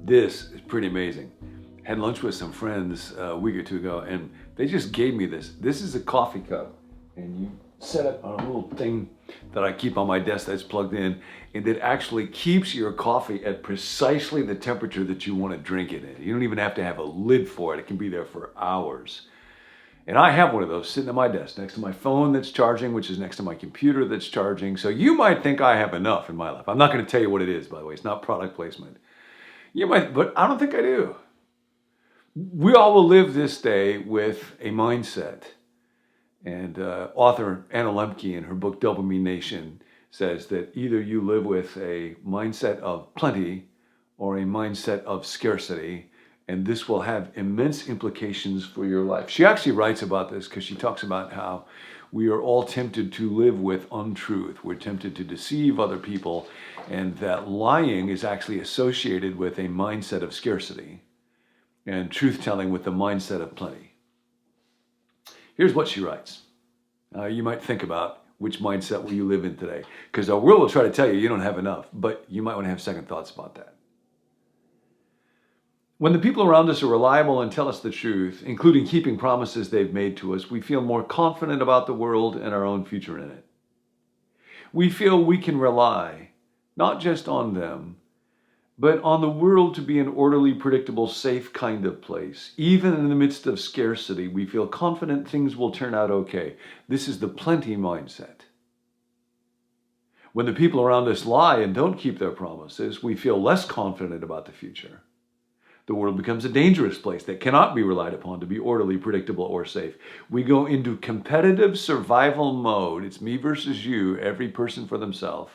This is pretty amazing. Had lunch with some friends a week or two ago, and they just gave me this. This is a coffee cup, and you set it on a little thing that I keep on my desk that's plugged in, and it actually keeps your coffee at precisely the temperature that you want to drink it in. You don't even have to have a lid for it. It can be there for hours. And I have one of those sitting at my desk next to my phone that's charging, which is next to my computer that's charging. So you might think I have enough in my life. I'm not going to tell you what it is, by the way. It's not product placement. You might, but I don't think I do. We all will live this day with a mindset. And author Anna Lemke in her book Dopamine Nation says that either you live with a mindset of plenty or a mindset of scarcity, and this will have immense implications for your life. She actually writes about this because she talks about how we are all tempted to live with untruth. We're tempted to deceive other people, and that lying is actually associated with a mindset of scarcity and truth-telling with the mindset of plenty. Here's what she writes. You might think about which mindset will you live in today, because our world will try to tell you you don't have enough, but you might want to have second thoughts about that. When the people around us are reliable and tell us the truth, including keeping promises they've made to us, we feel more confident about the world and our own future in it. We feel we can rely not just on them, but on the world to be an orderly, predictable, safe kind of place. Even in the midst of scarcity, we feel confident things will turn out okay. This is the plenty mindset. When the people around us lie and don't keep their promises, we feel less confident about the future. The world becomes a dangerous place that cannot be relied upon to be orderly, predictable, or safe. We go into competitive survival mode. It's me versus you, every person for themselves,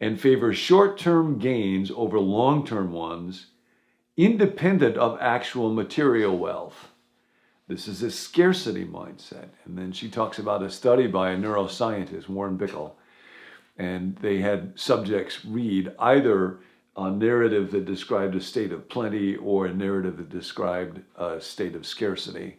and favor short-term gains over long-term ones, independent of actual material wealth. This is a scarcity mindset. And then she talks about a study by a neuroscientist, Warren Bickel, and they had subjects read either a narrative that described a state of plenty or a narrative that described a state of scarcity.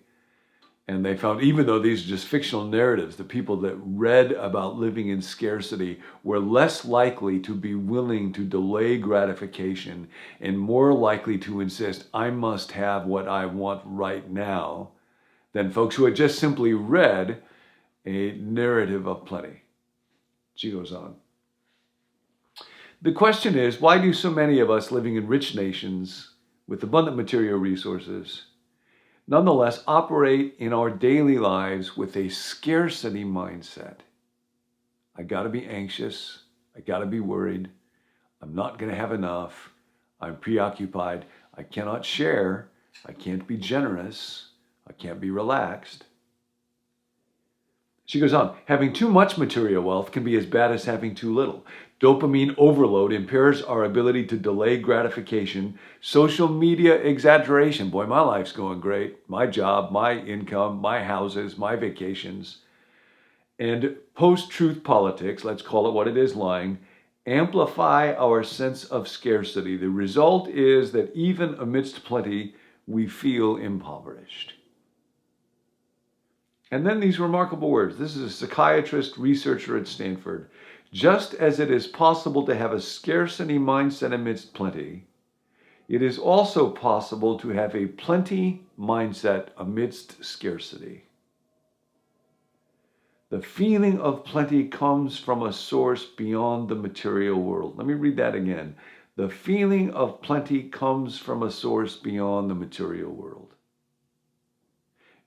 And they found, even though these are just fictional narratives, the people that read about living in scarcity were less likely to be willing to delay gratification and more likely to insist, I must have what I want right now, than folks who had just simply read a narrative of plenty. She goes on. The question is, why do so many of us living in rich nations with abundant material resources nonetheless operate in our daily lives with a scarcity mindset? I got to be anxious. I got to be worried. I'm not going to have enough. I'm preoccupied. I cannot share. I can't be generous. I can't be relaxed. She goes on, having too much material wealth can be as bad as having too little. Dopamine overload impairs our ability to delay gratification. Social media exaggeration. Boy, my life's going great. My job, my income, my houses, my vacations. And post-truth politics, let's call it what it is, lying, amplify our sense of scarcity. The result is that even amidst plenty, we feel impoverished. And then these remarkable words. This is a psychiatrist, researcher at Stanford. Just as it is possible to have a scarcity mindset amidst plenty, it is also possible to have a plenty mindset amidst scarcity. The feeling of plenty comes from a source beyond the material world. Let me read that again. The feeling of plenty comes from a source beyond the material world.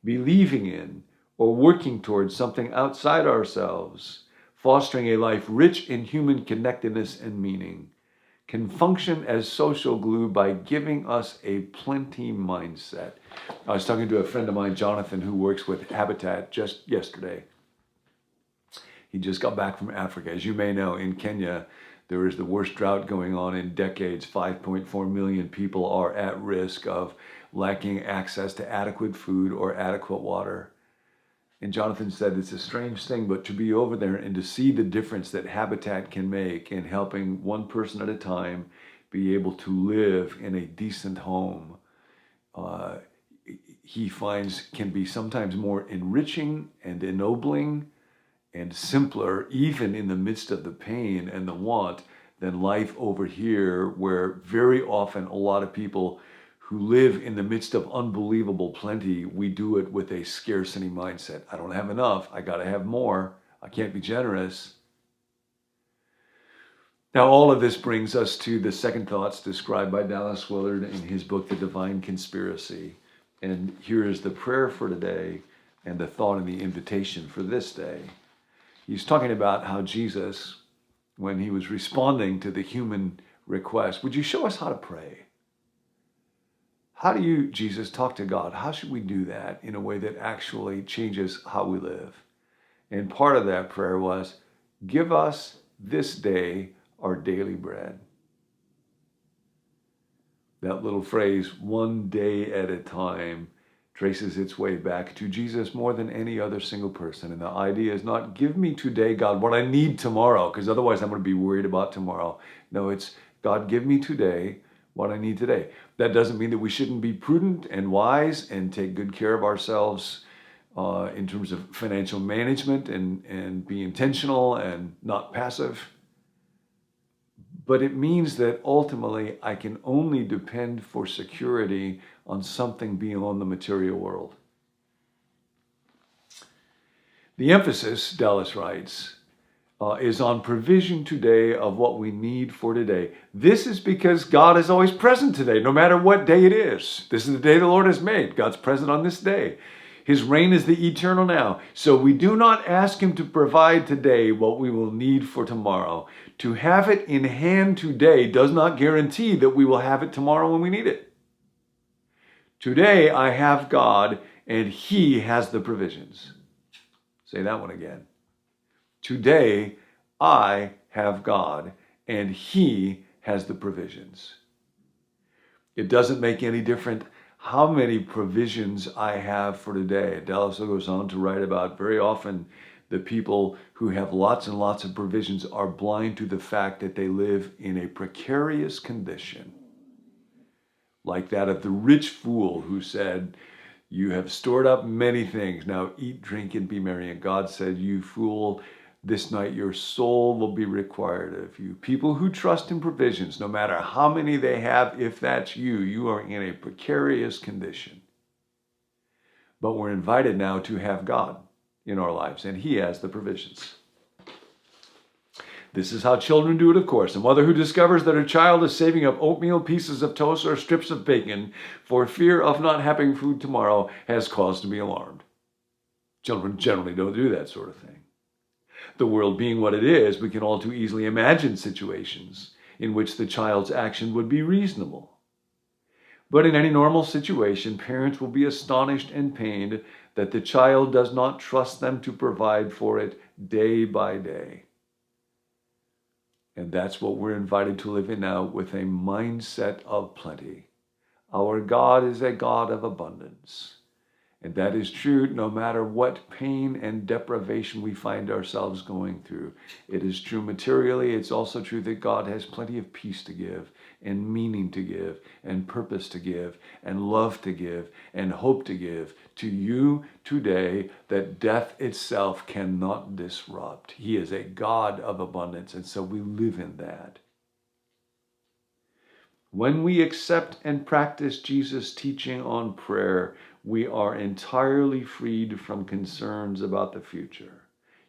Believing in or working towards something outside ourselves, fostering a life rich in human connectedness and meaning, can function as social glue by giving us a plenty mindset. I was talking to a friend of mine, Jonathan, who works with Habitat just yesterday. He just got back from Africa. As you may know, in Kenya, there is the worst drought going on in decades. 5.4 million people are at risk of lacking access to adequate food or adequate water. And Jonathan said it's a strange thing, but to be over there and to see the difference that Habitat can make in helping one person at a time be able to live in a decent home, he finds can be sometimes more enriching and ennobling and simpler, even in the midst of the pain and the want, than life over here, where very often a lot of people who live in the midst of unbelievable plenty, we do it with a scarcity mindset. I don't have enough. I got to have more. I can't be generous. Now, all of this brings us to the second thoughts described by Dallas Willard in his book, The Divine Conspiracy. And here is the prayer for today and the thought and the invitation for this day. He's talking about how Jesus, when he was responding to the human request, would you show us how to pray? How do you, Jesus, talk to God? How should we do that in a way that actually changes how we live? And part of that prayer was, give us this day our daily bread. That little phrase, one day at a time, traces its way back to Jesus more than any other single person. And the idea is not, give me today, God, what I need tomorrow, because otherwise I'm going to be worried about tomorrow. No, it's, God, give me today what I need today. That doesn't mean that we shouldn't be prudent and wise and take good care of ourselves in terms of financial management and be intentional and not passive. But it means that ultimately I can only depend for security on something beyond the material world. The emphasis, Dallas writes, is on provision today of what we need for today. This is because God is always present today, no matter what day it is. This is the day the Lord has made. God's present on this day. His reign is the eternal now. So we do not ask him to provide today what we will need for tomorrow. To have it in hand today does not guarantee that we will have it tomorrow when we need it. Today I have God and he has the provisions. Say that one again. Today I have God and he has the provisions. It doesn't make any difference how many provisions I have for today. Dallas goes on to write about very often the people who have lots and lots of provisions are blind to the fact that they live in a precarious condition. Like that of the rich fool who said, you have stored up many things. Now eat, drink, and be merry. And God said, you fool, this night your soul will be required of you. People who trust in provisions, no matter how many they have, if that's you, you are in a precarious condition. But we're invited now to have God in our lives, and he has the provisions. This is how children do it, of course. A mother who discovers that her child is saving up oatmeal, pieces of toast, or strips of bacon for fear of not having food tomorrow has cause to be alarmed. Children generally don't do that sort of thing. The world being what it is, we can all too easily imagine situations in which the child's action would be reasonable. But in any normal situation, parents will be astonished and pained that the child does not trust them to provide for it day by day. And that's what we're invited to live in now, with a mindset of plenty. Our God is a God of abundance. And that is true no matter what pain and deprivation we find ourselves going through. It is true materially. It's also true that God has plenty of peace to give, and meaning to give, and purpose to give, and love to give, and hope to give to you today that death itself cannot disrupt. He is a God of abundance, and so we live in that. When we accept and practice Jesus' teaching on prayer, we are entirely freed from concerns about the future.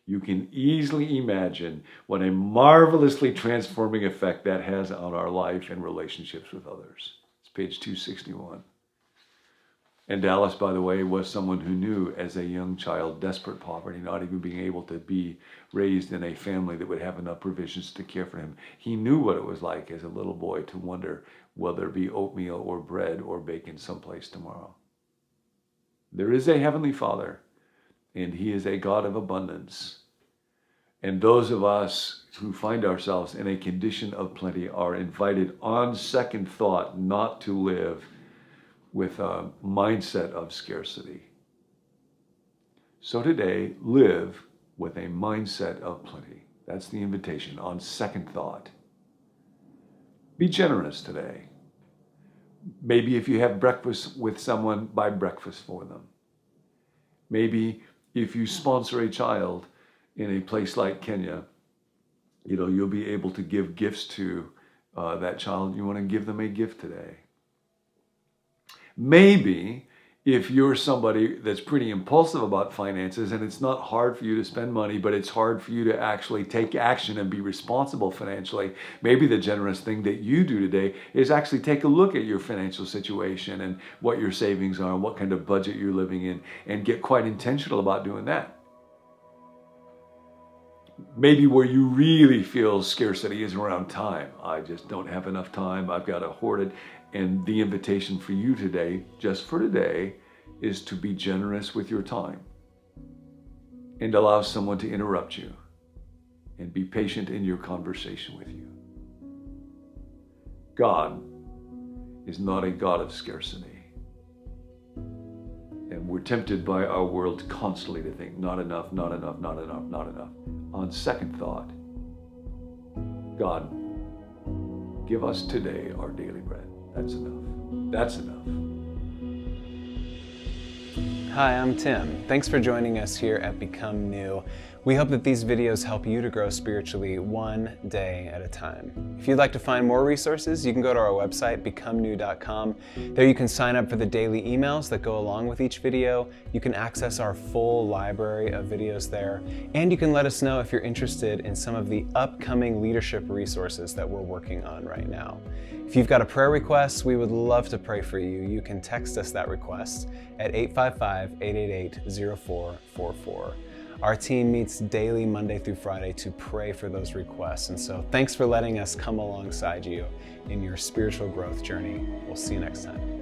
You can easily imagine what a marvelously transforming effect that has on our life and relationships with others. It's page 261. And Dallas, by the way, was someone who knew as a young child desperate poverty, not even being able to be raised in a family that would have enough provisions to care for him. He knew what it was like as a little boy to wonder, will there be oatmeal or bread or bacon someplace tomorrow? There is a Heavenly Father, and he is a God of abundance. And those of us who find ourselves in a condition of plenty are invited on second thought not to live with a mindset of scarcity. So today, live with a mindset of plenty. That's the invitation on second thought. Be generous today. Maybe if you have breakfast with someone, buy breakfast for them. Maybe if you sponsor a child in a place like Kenya, You'll be able to give gifts to that child. You want to give them a gift today. Maybe if you're somebody that's pretty impulsive about finances and it's not hard for you to spend money, but it's hard for you to actually take action and be responsible financially, maybe the generous thing that you do today is actually take a look at your financial situation and what your savings are and what kind of budget you're living in, and get quite intentional about doing that. Maybe where you really feel scarcity is around time. I just don't have enough time. I've got to hoard it. And the invitation for you today, just for today, is to be generous with your time and allow someone to interrupt you and be patient in your conversation with you. God is not a God of scarcity. And we're tempted by our world constantly to think, not enough, not enough, not enough, not enough. On second thought, God, give us today our daily bread. That's enough. That's enough. Hi, I'm Tim. Thanks for joining us here at Become New. We hope that these videos help you to grow spiritually one day at a time. If you'd like to find more resources, you can go to our website, becomenew.com. There you can sign up for the daily emails that go along with each video. You can access our full library of videos there, and you can let us know if you're interested in some of the upcoming leadership resources that we're working on right now. If you've got a prayer request, we would love to pray for you. You can text us that request at 855-888-0444. Our team meets daily, Monday through Friday, to pray for those requests. And so thanks for letting us come alongside you in your spiritual growth journey. We'll see you next time.